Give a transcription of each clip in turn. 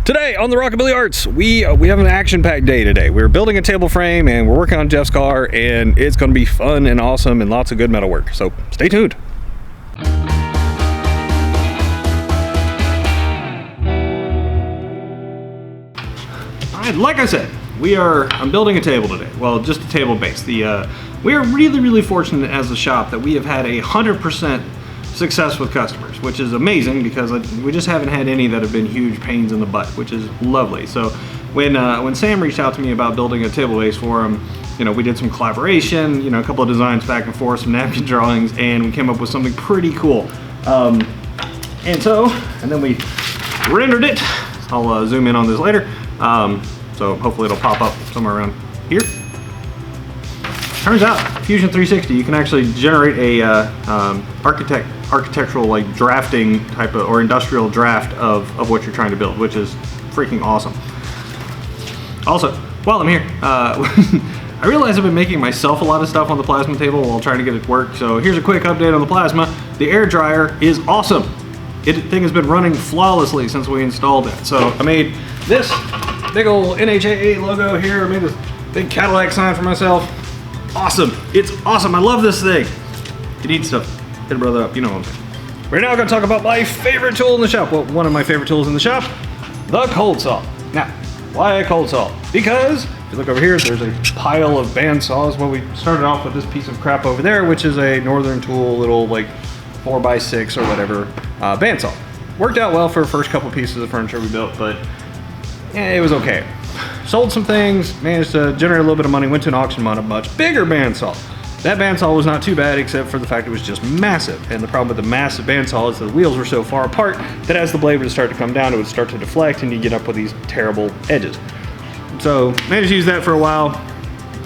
Today on the Rockabilly Arts, we have an action-packed day today. We're building a table frame and we're working on Jeff's car, and it's going to be fun and awesome and lots of good metal work. So stay tuned. Alright, like I said, I'm building a table today. Well, just a table base. We are really fortunate as a shop that we have had 100% success with customers, which is amazing because we just haven't had any that have been huge pains in the butt, which is lovely. So when Sam reached out to me about building a table base for him, we did some collaboration, a couple of designs back and forth, some napkin drawings, and we came up with something pretty cool. And then we rendered it. I'll zoom in on this later. So hopefully it'll pop up somewhere around here. Turns out, Fusion 360, you can actually generate a architectural drafting type of, or industrial draft of what you're trying to build, which is freaking awesome. Also, while I'm here, I realize I've been making myself a lot of stuff on the plasma table while trying to get it to work. So here's a quick update on the plasma. The air dryer is awesome. Thing has been running flawlessly since we installed it. So I made this big old NHAA logo here. I made this big Cadillac sign for myself. Awesome. It's awesome. I love this thing. You need stuff. Hit a brother up. You know what I'm saying. We're now going to talk about my favorite tool in the shop. Well, one of my favorite tools in the shop, the cold saw. Now, why a cold saw? Because if you look over here, there's a pile of band saws. Well, we started off with this piece of crap over there, which is a Northern Tool little 4x6 or whatever band saw. Worked out well for the first couple pieces of furniture we built, but it was okay. Sold some things, managed to generate a little bit of money, went to an auction on a much bigger bandsaw. That bandsaw was not too bad, except for the fact it was just massive. And the problem with the massive bandsaw is the wheels were so far apart that as the blade would start to come down, it would start to deflect and you get up with these terrible edges. So managed to use that for a while,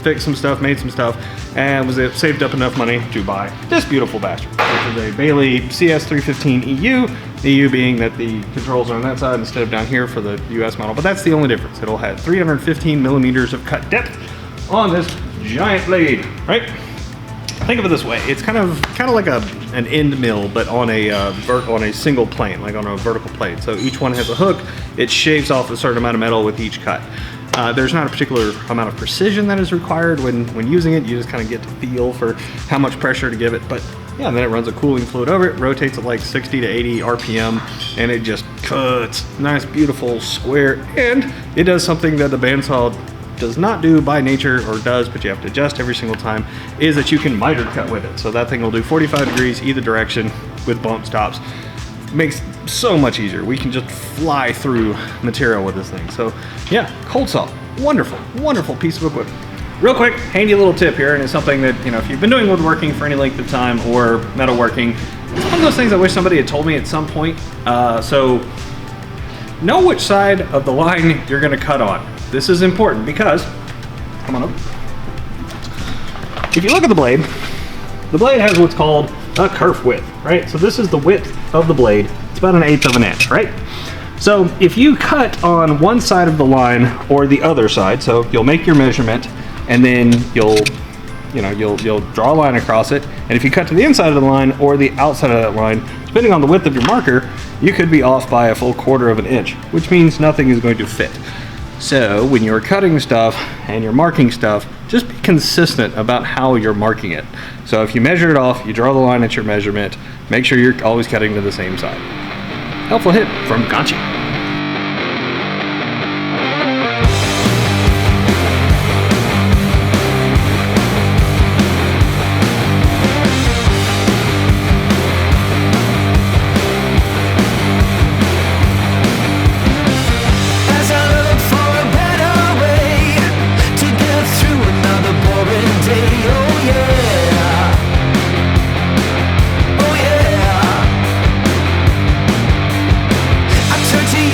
fixed some stuff, made some stuff, and saved up enough money to buy this beautiful bastard, which is a Bailey CS315 EU. The EU being that the controls are on that side instead of down here for the US model, but that's the only difference. It'll have 315 millimeters of cut depth on this giant blade, right? Think of it this way: it's kind of like an end mill, but on a single plane, like on a vertical plane. So each one has a hook. It shaves off a certain amount of metal with each cut. There's not a particular amount of precision that is required when using it. You just kind of get to feel for how much pressure to give it. But yeah, and then it runs a cooling fluid over it, rotates at 60 to 80 RPM, and it just cuts. Nice, beautiful, square, and it does something that the bandsaw does not do by nature, or does, but you have to adjust every single time, is that you can miter cut with it. So that thing will do 45 degrees either direction with bump stops. Makes so much easier. We can just fly through material with this thing. So yeah, cold saw, wonderful piece of equipment. Real quick, handy little tip here, and it's something that, if you've been doing woodworking for any length of time or metalworking, it's one of those things I wish somebody had told me at some point. So know which side of the line you're gonna cut on. This is important because, come on up. If you look at the blade has what's called a kerf width, right? So this is the width of the blade. It's about 1/8 of an inch, right? So if you cut on one side of the line or the other side, so you'll make your measurement and then you'll draw a line across it. And if you cut to the inside of the line or the outside of that line, depending on the width of your marker, you could be off by a full 1/4 of an inch, which means nothing is going to fit. So when you're cutting stuff and you're marking stuff, just be consistent about how you're marking it. So if you measure it off, you draw the line at your measurement, make sure you're always cutting to the same side. Helpful hit from Ganchi. Turn to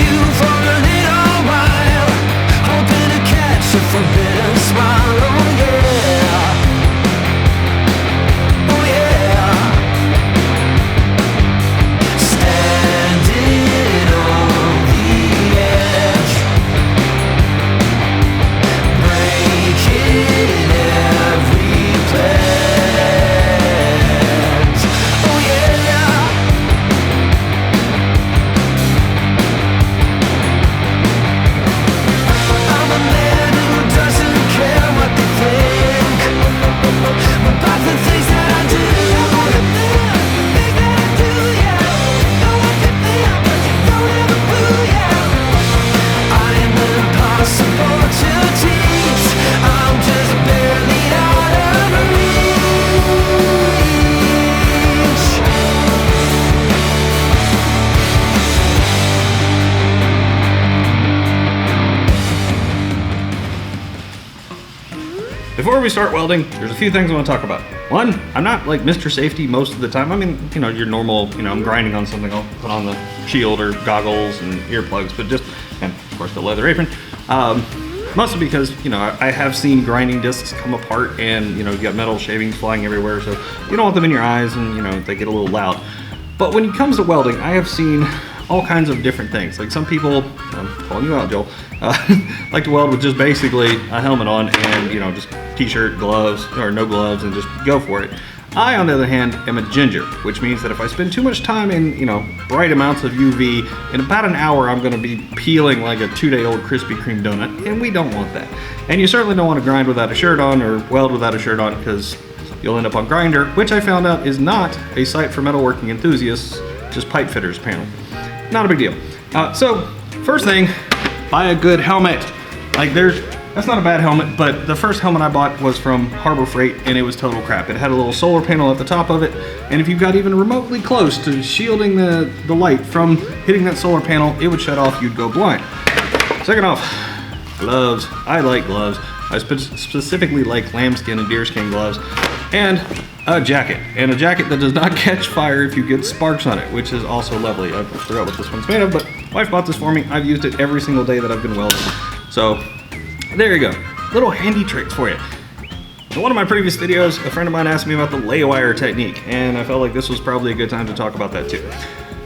before we start welding, there's a few things I want to talk about. One, I'm not like Mr. Safety most of the time. I mean, you know, your normal, you know, I'm grinding on something, I'll put on the shield or goggles and earplugs, but just, and of course the leather apron. Mostly because, you know, I have seen grinding discs come apart and, you know, you got metal shavings flying everywhere, so you don't want them in your eyes and, you know, they get a little loud. But when it comes to welding, I have seen all kinds of different things. Like some people, I'm calling you out, Joel, like to weld with just basically a helmet on and, you know, just t-shirt, gloves, or no gloves, and just go for it. I, on the other hand, am a ginger, which means that if I spend too much time in, you know, bright amounts of UV, in about an hour I'm gonna be peeling like a 2-day-old Krispy Kreme donut, and we don't want that. And you certainly don't want to grind without a shirt on or weld without a shirt on, because you'll end up on Grindr, which I found out is not a site for metalworking enthusiasts, just pipe fitters panel. Not a big deal. So, first thing, buy a good helmet. Like that's not a bad helmet, but the first helmet I bought was from Harbor Freight and it was total crap. It had a little solar panel at the top of it, and if you got even remotely close to shielding the light from hitting that solar panel, it would shut off, you'd go blind. Second off, gloves. I like gloves. I specifically like lambskin and deerskin gloves, and a jacket. And a jacket that does not catch fire if you get sparks on it, which is also lovely. I forgot what this one's made of, but wife bought this for me. I've used it every single day that I've been welding. So there you go. Little handy tricks for you. In one of my previous videos, a friend of mine asked me about the lay wire technique, and I felt like this was probably a good time to talk about that too.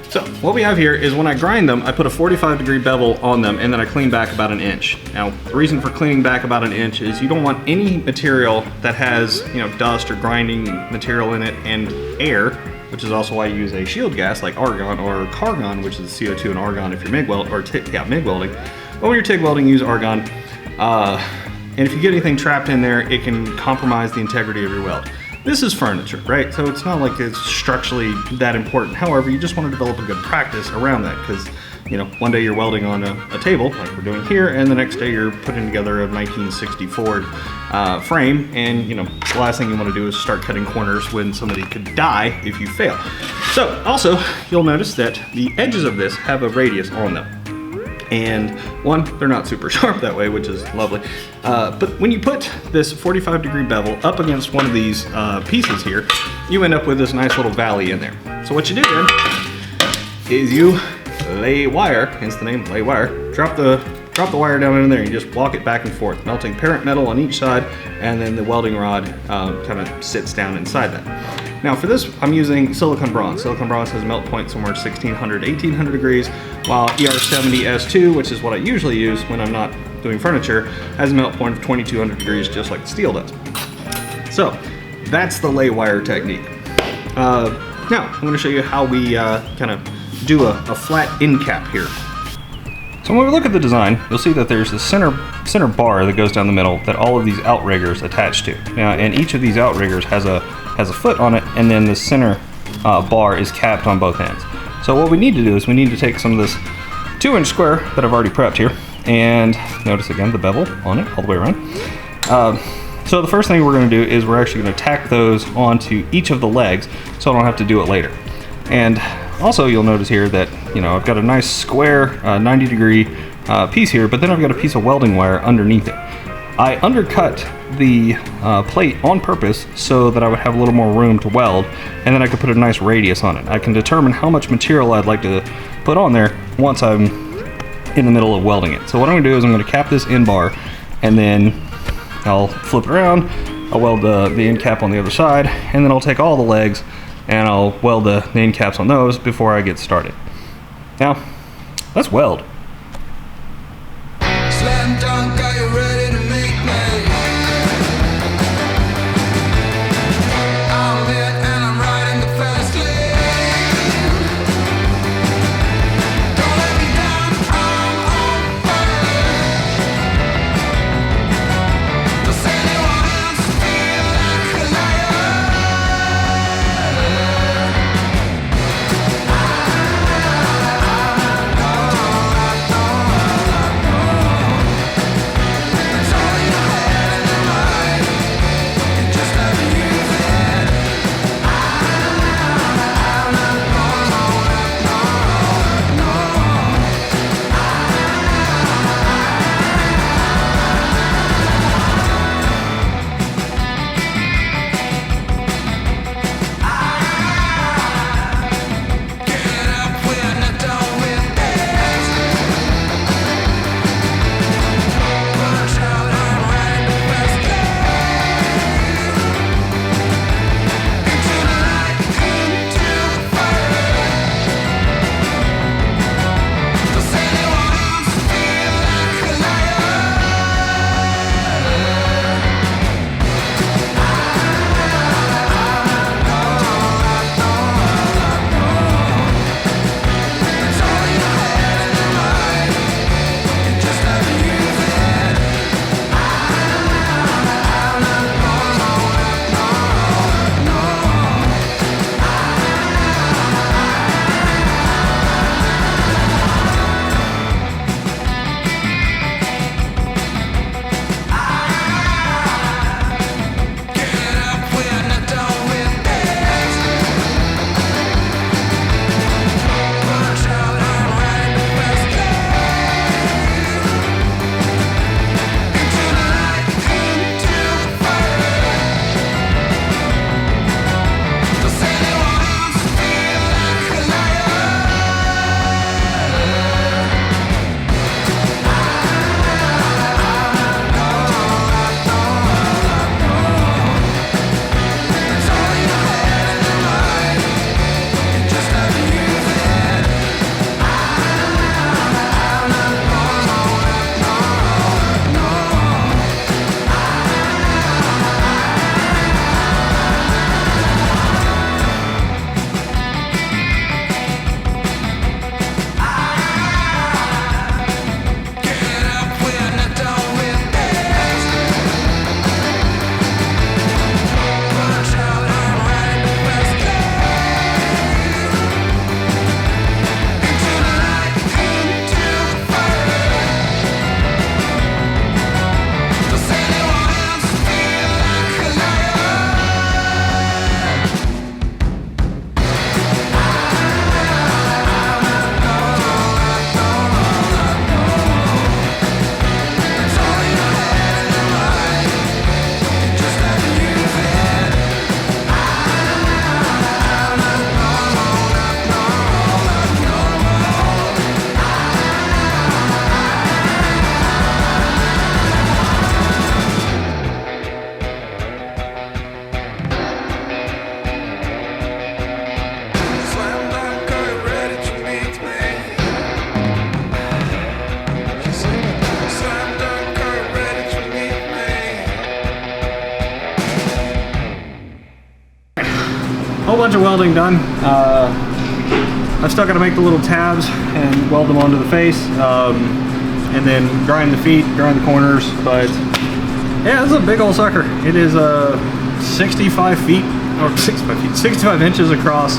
So what we have here is when I grind them, I put a 45-degree bevel on them and then I clean back about an inch. Now, the reason for cleaning back about an inch is you don't want any material that has, you know, dust or grinding material in it and air, which is also why you use a shield gas like argon or cargon, which is CO2 and argon if you're MIG welding, or MIG welding. But when you're TIG welding, use argon. And if you get anything trapped in there, it can compromise the integrity of your weld. This is furniture, right? So it's not like it's structurally that important. However, you just want to develop a good practice around that, because, you know, one day you're welding on a table, like we're doing here, and the next day you're putting together a 1960 Ford frame, and, you know, the last thing you want to do is start cutting corners when somebody could die if you fail. So, also, you'll notice that the edges of this have a radius on them. And one, they're not super sharp that way, which is lovely. But when you put this 45-degree bevel up against one of these pieces here, you end up with this nice little valley in there. So what you do then is you lay wire, hence the name lay wire, drop the wire down in there and you just walk it back and forth, melting parent metal on each side, and then the welding rod kind of sits down inside that. Now for this, I'm using silicon bronze. Silicon bronze has a melt point somewhere 1600, 1800 degrees, while ER70S2, which is what I usually use when I'm not doing furniture, has a melt point of 2200 degrees, just like steel does. So that's the lay wire technique. Now I'm going to show you how we kind of do a flat end cap here. So when we look at the design, you'll see that there's the center bar that goes down the middle that all of these outriggers attach to. Now, and each of these outriggers has a foot on it, and then the center bar is capped on both ends. So what we need to do is we need to take some of this 2-inch square that I've already prepped here, and notice again the bevel on it all the way around. So the first thing we're going to do is we're actually going to tack those onto each of the legs so I don't have to do it later. And also you'll notice here that, you know, I've got a nice square 90-degree piece here, but then I've got a piece of welding wire underneath it. I undercut the plate on purpose so that I would have a little more room to weld, and then I could put a nice radius on it. I can determine how much material I'd like to put on there once I'm in the middle of welding it. So what I'm going to do is I'm going to cap this end bar, and then I'll flip it around, I'll weld the end cap on the other side, and then I'll take all the legs and I'll weld the end caps on those before I get started. Now, let's weld. Slam dunk, are you ready to make me? I'm lit and I'm riding the fast lane. Don't let me down, I'm on fire. Does anyone else feel like a liar? I know. bunch of welding done. I've still got to make the little tabs and weld them onto the face, and then grind the feet, grind the corners. But yeah, this is a big old sucker. It is 65 feet, or 65 inches across.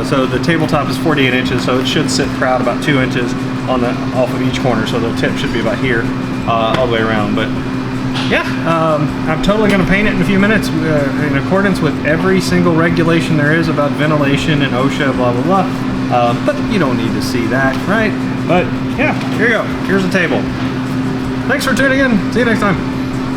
So the tabletop is 48 inches, so it should sit proud about 2 inches on the off of each corner. So the tip should be about here, all the way around. But yeah, I'm totally going to paint it in a few minutes in accordance with every single regulation there is about ventilation and OSHA, blah, blah, blah. But you don't need to see that, right? But yeah, here you go. Here's the table. Thanks for tuning in. See you next time.